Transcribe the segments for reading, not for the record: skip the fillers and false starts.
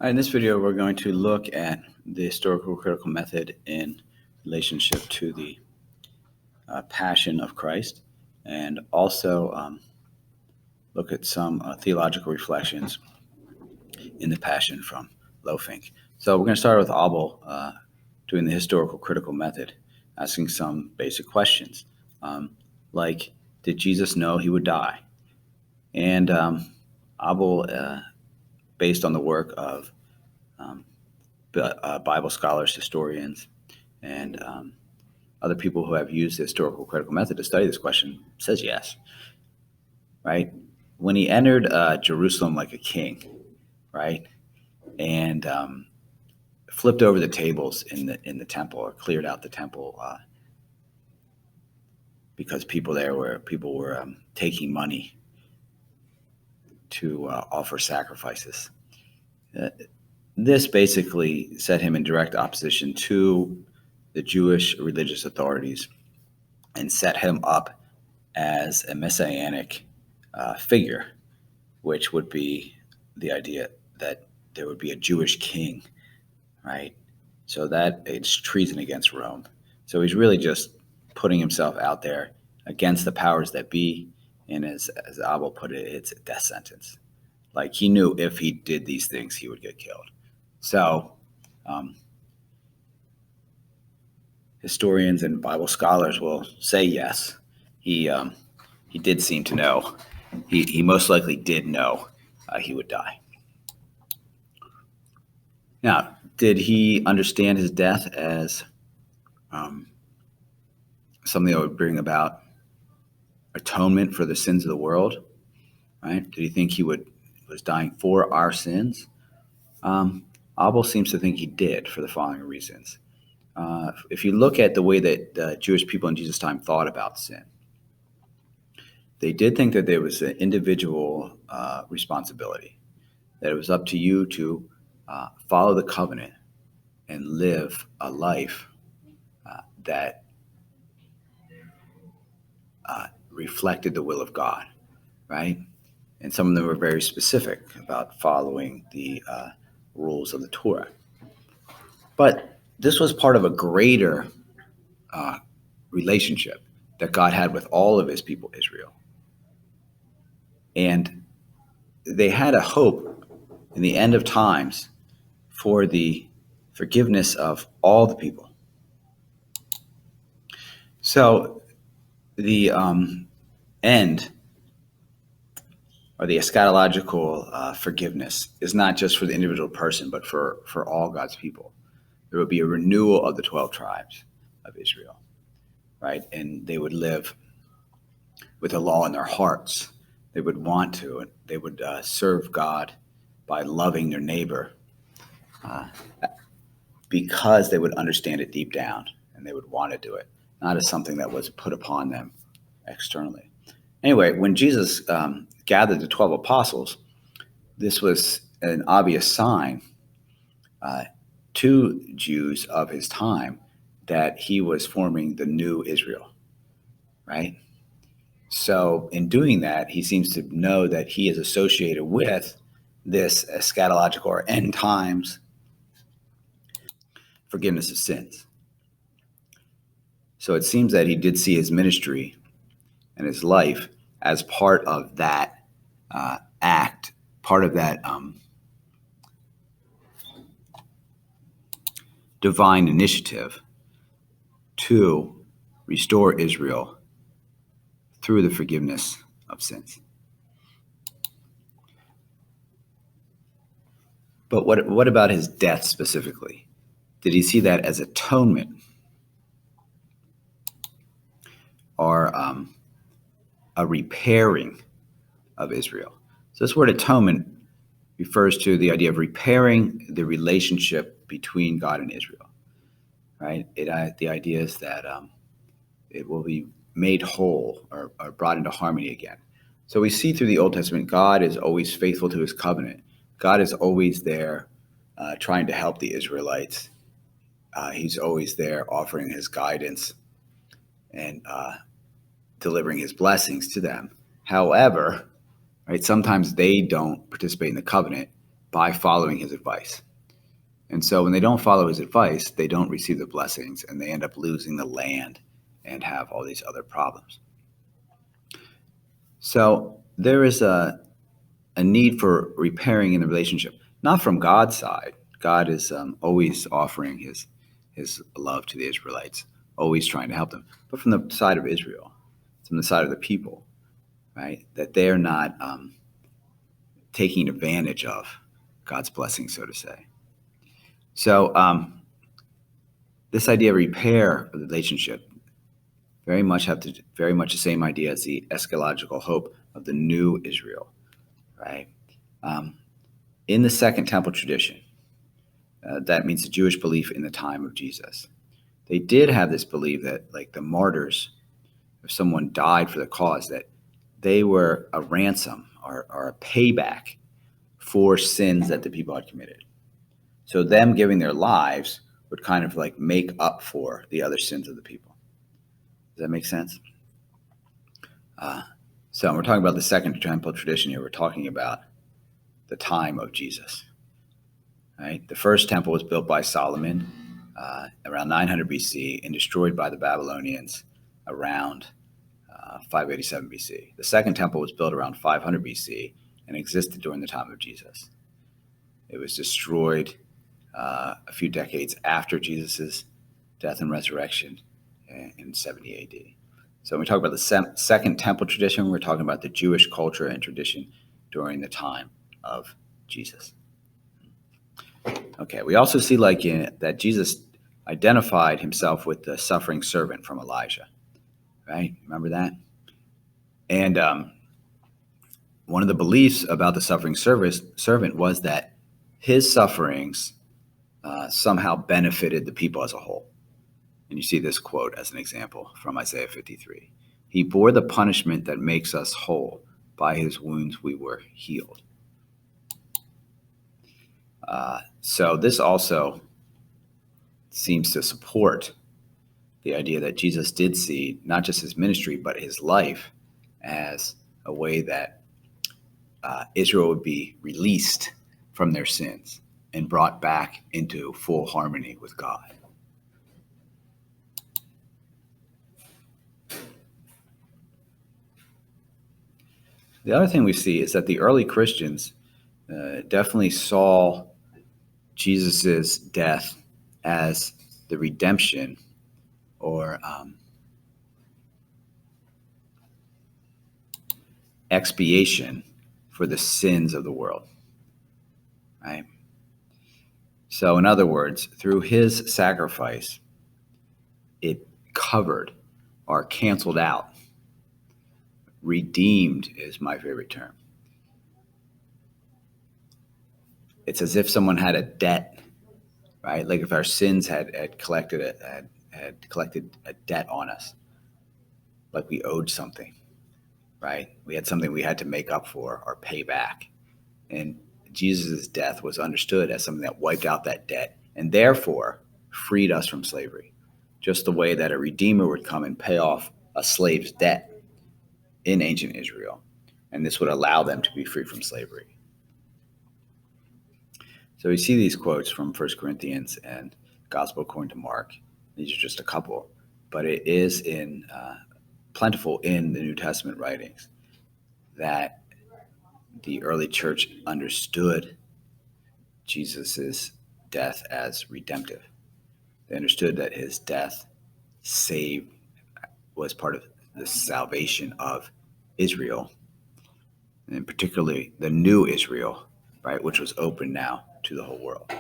In this video, we're going to look at the historical critical method in relationship to the Passion of Christ, and also look at some theological reflections in the Passion from Lofink. So we're going to start with Albl doing the historical critical method, asking some basic questions, like, did Jesus know he would die? And Albl, based on the work of Bible scholars, historians, and other people who have used the historical critical method to study this question, says yes. Right? When he entered Jerusalem like a king, right, and flipped over the tables in the temple, or cleared out the temple because people were taking money to offer sacrifices. This basically set him in direct opposition to the Jewish religious authorities and set him up as a messianic figure, which would be the idea that there would be a Jewish king, right? So that it's treason against Rome. So he's really just putting himself out there against the powers that be, and as Albl put it, it's a death sentence. Like, he knew if he did these things, he would get killed. So historians and Bible scholars will say yes, he did seem to know. He most likely did know he would die. Now, did he understand his death as something that would bring about atonement for the sins of the world? Right? Did he think he was dying for our sins? Albl seems to think he did, for the following reasons. If you look at the way that Jewish people in Jesus' time thought about sin, they did think that there was an individual responsibility, that it was up to you to follow the covenant and live a life that reflected the will of God, right? And some of them were very specific about following the rules of the Torah. But this was part of a greater relationship that God had with all of his people, Israel. And they had a hope in the end of times for the forgiveness of all the people. So the end, or the eschatological forgiveness, is not just for the individual person, but for all God's people. There would be a renewal of the 12 tribes of Israel, right? And they would live with the law in their hearts. They would want to, and they would serve God by loving their neighbor because they would understand it deep down, and they would want to do it, not as something that was put upon them externally. Anyway, when Jesus gathered the 12 apostles, this was an obvious sign to Jews of his time that he was forming the new Israel, right? So in doing that, he seems to know that he is associated with this eschatological or end times forgiveness of sins. So it seems that he did see his ministry and his life as part of that act, part of that divine initiative to restore Israel through the forgiveness of sins. But what about his death specifically? Did he see that as atonement, or a repairing of Israel? So this word atonement refers to the idea of repairing the relationship between God and Israel, right? The idea is that it will be made whole, or brought into harmony again. So we see through the Old Testament, God is always faithful to his covenant. God is always there trying to help the Israelites. He's always there offering his guidance and delivering his blessings to them. However, right, sometimes they don't participate in the covenant by following his advice. And so when they don't follow his advice, they don't receive the blessings, and they end up losing the land and have all these other problems. So there is a need for repairing in the relationship, not from God's side. God is always offering his love to the Israelites, always trying to help them, but from the side of Israel, from the side of the people, right? That they're not taking advantage of God's blessing, so to say. So this idea of repair of the relationship very much the same idea as the eschatological hope of the new Israel, right? In the Second Temple tradition, that means the Jewish belief in the time of Jesus. They did have this belief that, like the martyrs, if someone died for the cause, that they were a ransom or a payback for sins that the people had committed. So them giving their lives would kind of like make up for the other sins of the people. Does that make sense? So we're talking about the Second Temple tradition here. We're talking about the time of Jesus. Right? The first temple was built by Solomon around 900 BC and destroyed by the Babylonians around 587 BC. The second temple was built around 500 BC and existed during the time of Jesus. It was destroyed a few decades after Jesus' death and resurrection in 70 AD. So when we talk about the Second Temple tradition, we're talking about the Jewish culture and tradition during the time of Jesus. Okay, we also see that Jesus identified himself with the suffering servant from Elijah, right? Remember that? And one of the beliefs about the suffering servant was that his sufferings somehow benefited the people as a whole. And you see this quote as an example from Isaiah 53. He bore the punishment that makes us whole. By his wounds we were healed. So this also seems to support the idea that Jesus did see not just his ministry, but his life as a way that Israel would be released from their sins and brought back into full harmony with God. The other thing we see is that the early Christians definitely saw Jesus's death as the redemption or expiation for the sins of the world, right? So in other words, through his sacrifice, it covered or canceled out. Redeemed is my favorite term. It's as if someone had a debt, right? Like if our sins had collected a debt on us, like we owed something, right? We had something we had to make up for or pay back. And Jesus' death was understood as something that wiped out that debt and therefore freed us from slavery, just the way that a redeemer would come and pay off a slave's debt in ancient Israel. And this would allow them to be free from slavery. So we see these quotes from 1 Corinthians and Gospel according to Mark. These are just a couple, but it is plentiful in the New Testament writings that the early church understood Jesus's death as redemptive. They understood that his death was part of the salvation of Israel, and particularly the new Israel, right, which was open now to the whole world.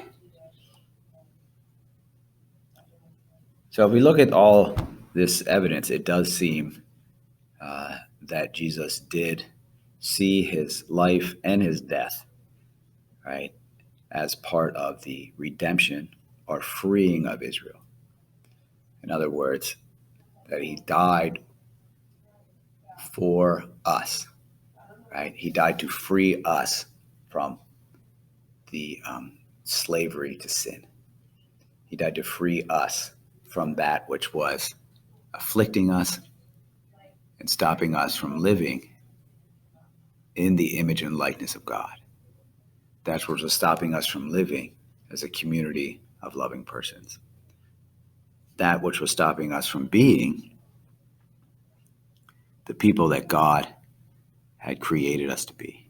So if we look at all this evidence, it does seem that Jesus did see his life and his death, right, as part of the redemption or freeing of Israel. In other words, that he died for us, right? He died to free us from the slavery to sin. He died to free us from that which was afflicting us and stopping us from living in the image and likeness of God. That's what was stopping us from living as a community of loving persons. That which was stopping us from being the people that God had created us to be.